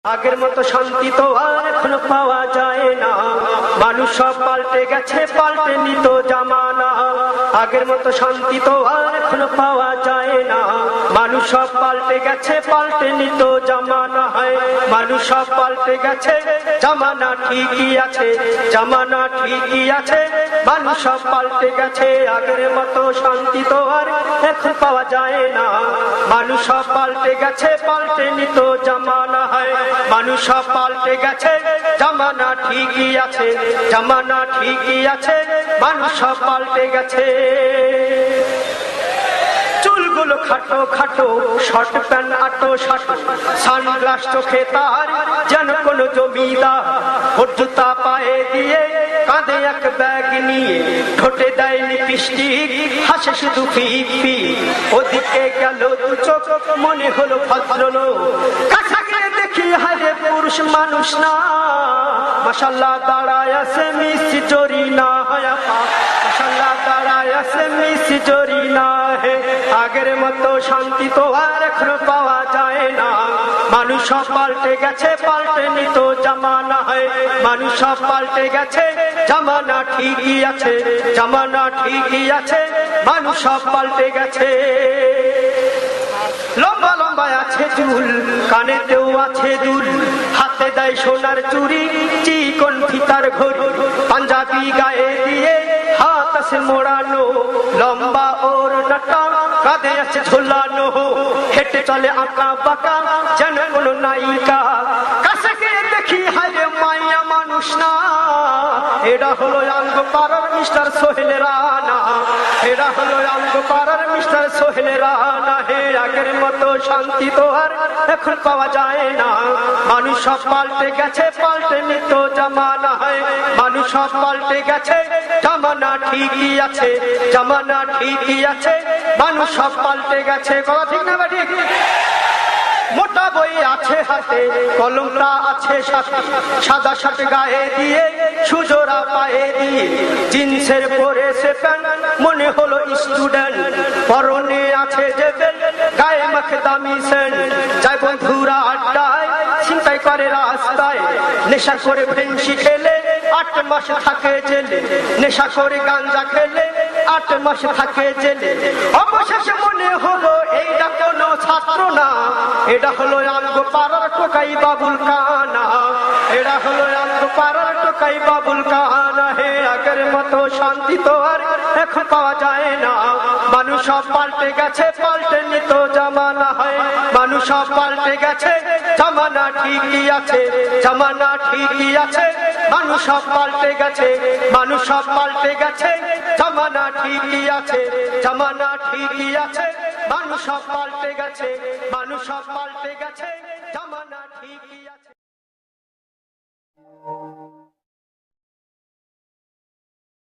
আগের মতো শান্তি তো আর এখন পাওয়া যায় না, মানুষ সব পাল্টে গেছে, পাল্টে নিত জামানা। আগের মতো শান্তি তো আর এখন পাওয়া যায় না, মানুষ সব পাল্টে গেছে, পাল্টে নিত জামানা। হয় মানুষ সব পাল্টে গেছে, জামানা ঠিকই আছে, জামানা ঠিকই আছে, মানুষ সব পাল্টে গেছে। আগের মতো শান্তি তো আর এখন পাওয়া যায় না, মানুষ সব পাল্টে গেছে, পাল্টে নিত জামানা। হয় মানুষ সব পাল্টে গেছে, জামানা ঠিকই আছে, জামানা ঠিকই আছে, মানুষ সব পাল্টে গেছে। চুলগুলো খাটো খাটো, শর্ট প্যান্ট আটো শাটো, সানগ্লাস চোখে তার যেন কোন জমিদার। ভোট জুতা পায়ে দিয়ে কাঁধে এক ব্যাগ নিয়ে, ঠোঁটে দেয় লিপস্টিক, হাসে শুধু ফিক ফিক। ওদিকে গেল দু চোখ, মনে হলো ভদ্রলোক। কাছে গিয়ে দেখি হায় পুরুষ মানুষ না, মাশাআল্লাহ দাঁড়ায় আছে মিস জরিনা। হয় আপা মাশাআল্লাহ দাঁড়ায় আছে মিস জরিনা। হে আগের মতো শান্তি তো আর এখন পাওয়া যায় না, মানুষ সব পাল্টে গেছে, পাল্টে নিত জামানা। হয় মানুষ সব পাল্টে গেছে, জামানা ঠিকই আছে, জামানা ঠিকই আছে, মানুষ সব পাল্টে গেছে। লম্বা লম্বা আছে চুল, কানেতেও আছে দুল, হাতে দেয় সোনার চুড়ি, চিকন ফিতার ঘড়ি, পাঞ্জাবি গায়ে দিয়ে হাত আছে মোড়ানো, লম্বা ওর নাটা কাঁধে আছে ঝোলানো, হেঁটে চলে আঁকা বাঁকা যেন কোনো নায়িকা। কাছে গিয়ে দেখি হায় মাইয়া মানুষ না, এরা হলো আঙ্গ পাড়ার মিস্টার সোহেল রানা, এরা হলো আঙ্গ পাড়ার মিস্টার সোহেল রানা। হে আগের মতো শান্তি তো আর এখন পাওয়া যায় না, মানুষ সব পাল্টে গেছে, পাল্টে নিত জামানা। হয় মানুষ সব পাল্টে গেছে, জামানা ঠিকই আছে, জামানা ঠিকই আছে, মানুষ সব পাল্টে গেছে। কথা ঠিক না ঠিক? মোটা বই আছে হাতে, কলমটা আছে সাথে, সাদা শার্ট গায়ে দিয়ে, সুজোড়া পায়ে দিয়ে, জিন্সের পরেছে প্যান্ট, মনে হলো স্টুডেন্ট। পরনে আছে যে বেল্ট, গায়ে মাখে দামি সেন্ট। যায় বন্ধুরা আড্ডায়, ছিনতাই করে রাস্তায়, নেশা করে ফেন্সি খেলে 8 মাস থাকে জেলে, নেশা করে গাঞ্জা খেলে 8 মাস থাকে জেলে। অবশেষে মনে হলো এইটা কোনো ছাত্র না, এটা হলো আলগো পাড়ার টোকাই বাবুল কানা, এটা হলো আলগো পাড়ার টোকাই বাবুল কানা। হে আগের মতো শান্তি তো আর এখন পাওয়া যায় না, মানুষ সব পাল্টে গেছে, পাল্টে নিত জামানা। হয় মানুষ সব পাল্টে গেছে, জামানা ঠিকই আছে, জামানা ঠিকই আছে, মানুষ সব পাল্টে গেছে, মানুষ সব পাল্টে গেছে, জামানা ঠিকই আছে, জামানা ঠিকই আছে, মানুষ সব পাল্টে গেছে, মানুষ সব পাল্টে গেছে, জামানা ঠিকই আছে।